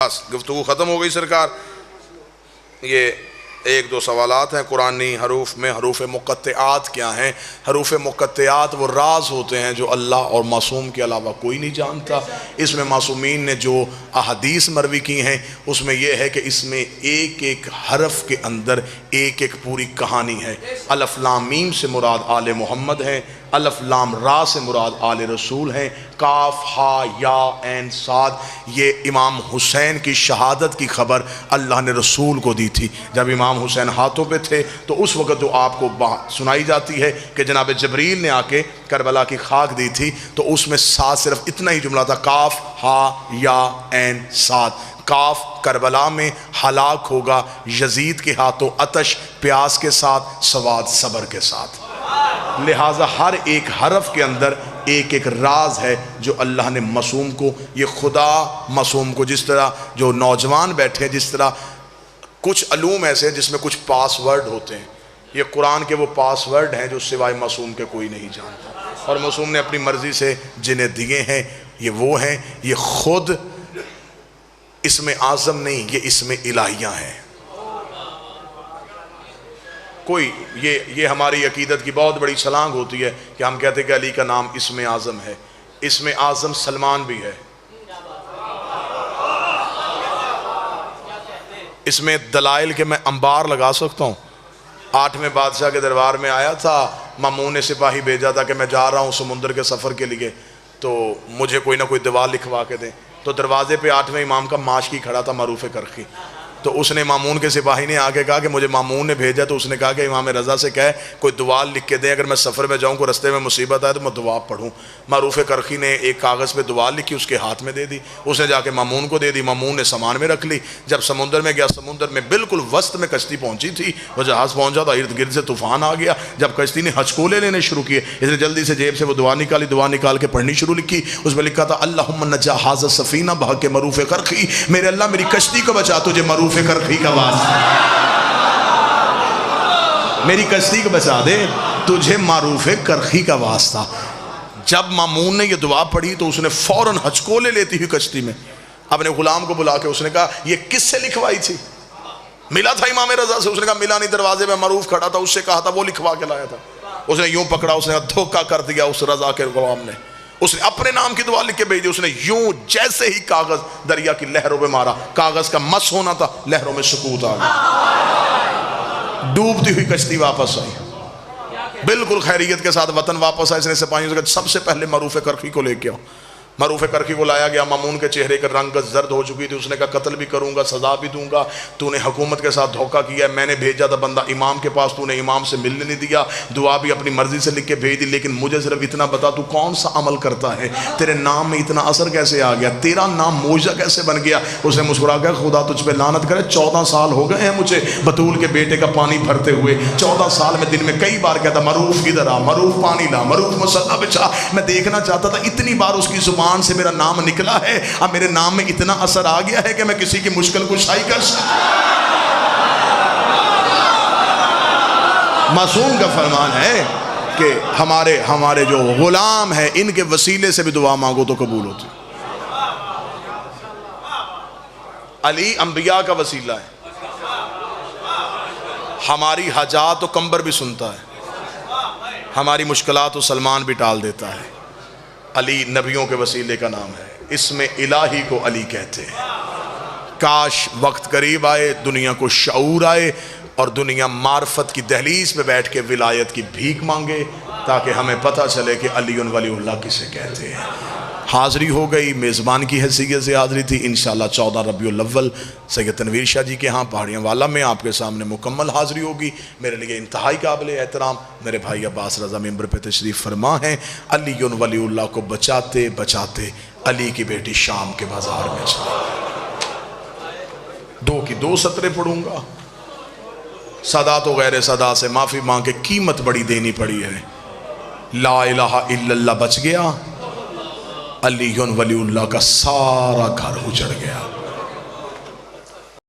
بس گفتگو ختم ہو گئی سرکار. یہ ایک دو سوالات ہیں قرآنی حروف میں. حروف مقطعات کیا ہیں؟ حروف مقطعات وہ راز ہوتے ہیں جو اللہ اور معصوم کے علاوہ کوئی نہیں جانتا. اس میں معصومین نے جو احادیث مروی کی ہیں اس میں یہ ہے کہ اس میں ایک ایک حرف کے اندر ایک ایک پوری کہانی ہے. الف لام میم سے مراد آل محمد ہیں، الف لام را سے مراد آل رسول ہیں، کاف ہا یا عین صاد یہ امام حسین کی شہادت کی خبر اللہ نے رسول کو دی تھی. جب امام حسین ہاتھوں پہ تھے تو اس وقت جو آپ کو سنائی جاتی ہے کہ جناب جبریل نے آ کے کربلا کی خاک دی تھی تو اس میں ساتھ صرف اتنا ہی جملہ تھا، کاف ہا یا عین صاد. کاف کربلا میں ہلاک ہوگا یزید کے ہاتھوں آتش پیاس کے ساتھ، صاد صبر کے ساتھ. لہٰذا ہر ایک حرف کے اندر ایک ایک راز ہے جو اللہ نے معصوم کو، یہ خدا معصوم کو، جس طرح جو نوجوان بیٹھے جس طرح کچھ علوم ایسے ہیں جس میں کچھ پاس ورڈ ہوتے ہیں، یہ قرآن کے وہ پاس ورڈ ہیں جو سوائے معصوم کے کوئی نہیں جانتا، اور معصوم نے اپنی مرضی سے جنہیں دیے ہیں. یہ وہ ہیں، یہ خود اسم اعظم نہیں، یہ اسم الہیہ ہیں. کوئی یہ ہماری عقیدت کی بہت بڑی چھلانگ ہوتی ہے کہ ہم کہتے ہیں کہ علی کا نام اسم اعظم ہے. اسم اعظم سلمان بھی ہے. اس میں دلائل کہ میں انبار لگا سکتا ہوں. 8ویں بادشاہ کے دربار میں آیا تھا، مامون نے سپاہی بھیجا تھا کہ میں جا رہا ہوں سمندر کے سفر کے لیے تو مجھے کوئی نہ کوئی دیوار لکھوا کے دیں. تو دروازے پہ 8ویں امام کا ماشکی کھڑا تھا معروف کرخی. تو اس نے مامون کے سپاہی نے آ کے کہا کہ مجھے مامون نے بھیجا. تو اس نے کہا کہ امام رضا سے کہے کوئی دعا لکھ کے دیں، اگر میں سفر میں جاؤں کوئی رستے میں مصیبت آئے تو میں دعا پڑھوں. معروف کرخی نے ایک کاغذ پہ دعا لکھی، اس کے ہاتھ میں دے دی. اس نے جا کے مامون کو دے دی، مامون نے سامان میں رکھ لی. جب سمندر میں گیا، سمندر میں بالکل وسط میں کشتی پہنچی تھی، وہ جہاز پہنچا تھا، ارد گرد سے طوفان آ گیا. جب کشتی نے ہچکولے لینے شروع کیے، اس نے جلدی سے جیب سے وہ دعا نکالی، دعا نکال کے پڑھنی شروع لکھی. اس میں لکھا تھا اللہم نجا ھذا السفینہ بحق معروف کرخی، میرے اللہ میری کشتی کو بچا، تجھے معروف کرخی کا واسطہ، میری کشتی کو بچا دے، تجھے معروف کرخی کا واسطہ. جب مامون نے یہ دعا پڑھی تو اس نے فوراً ہچکولے لیتی ہوئی کشتی میں اپنے غلام کو بلا کے اس نے کہا یہ کس سے لکھوائی تھی؟ ملا تھا امام رضا سے. اس نے کہا ملا نہیں، دروازے میں معروف کھڑا تھا، اس سے کہا تھا، وہ لکھوا کے لایا تھا. اس نے یوں پکڑا، اس نے دھوکہ کر دیا اس رضا کے غلام نے. اس نے اپنے نام کی دعا لکھ کے بھیج دی. اس نے یوں جیسے ہی کاغذ دریا کی لہروں پہ مارا، کاغذ کا مس ہونا تھا، لہروں میں سکوت آ گیا. ڈوبتی ہوئی کشتی واپس آئی، بالکل خیریت کے ساتھ وطن واپس آئے. اس نے سپاہیوں سے کہا سب سے پہلے معروف کرخی کو لے کے آؤ. معروف کرخی کو لایا گیا. مامون کے چہرے کا رنگ زرد ہو چکی تھی. اس نے کہا قتل بھی کروں گا، سزا بھی دوں گا، تو نے حکومت کے ساتھ دھوکہ کیا ہے. میں نے بھیجا تھا بندہ امام کے پاس، تو نے امام سے ملنے نہیں دیا، دعا بھی اپنی مرضی سے لکھ کے بھیج دی. لیکن مجھے صرف اتنا بتا تو کون سا عمل کرتا ہے، تیرے نام میں اتنا اثر کیسے آ گیا، تیرا نام معجزہ کیسے بن گیا؟ اس نے مسکرا کر خدا تجھ پہ لعنت کرے، 14 سال ہو گئے ہیں مجھے بطول کے بیٹے کا پانی بھرتے ہوئے. 14 سال میں دن میں کئی بار کہتا معروف ادھر آ، معروف پانی لا، معروف مصلا بچھا. میں دیکھنا چاہتا تھا اتنی بار اس کی زبان سے میرا نام نکلا ہے، اب میرے نام میں اتنا اثر آ گیا ہے کہ میں کسی کی مشکل کشائی کر سکتا. معصوم کا فرمان ہے کہ ہمارے جو غلام ہیں ان کے وسیلے سے بھی دعا مانگو تو قبول ہوتی. علی انبیاء کا وسیلہ ہے، ہماری حاجات و کمبر بھی سنتا ہے، ہماری مشکلات و سلمان بھی ٹال دیتا ہے. علی نبیوں کے وسیلے کا نام ہے، اسم الہی کو علی کہتے ہیں. کاش وقت قریب آئے، دنیا کو شعور آئے اور دنیا معرفت کی دہلیز پہ بیٹھ کے ولایت کی بھیک مانگے تاکہ ہمیں پتہ چلے کہ علی ولی اللہ کسے کہتے ہیں. حاضری ہو گئی، میزبان کی حیثیت سے حاضری تھی. انشاءاللہ 14 ربیع الاول سید تنویر شاہ جی کے ہاں پہاڑیاں والا میں آپ کے سامنے مکمل حاضری ہوگی. میرے لیے انتہائی قابل احترام میرے بھائی عباس رضا ممبر پہ تشریف فرما ہیں. علی ولی اللہ کو بچاتے بچاتے علی کی بیٹی شام کے بازار میں چلی. 2 کی 2 سطریں پڑھوں گا. صدا تو غیر صدا سے معافی مانگ کے قیمت بڑی دینی پڑی ہے. لا الہ الا اللہ بچ گیا، علی ولی اللہ کا سارا گھر اجڑ گیا.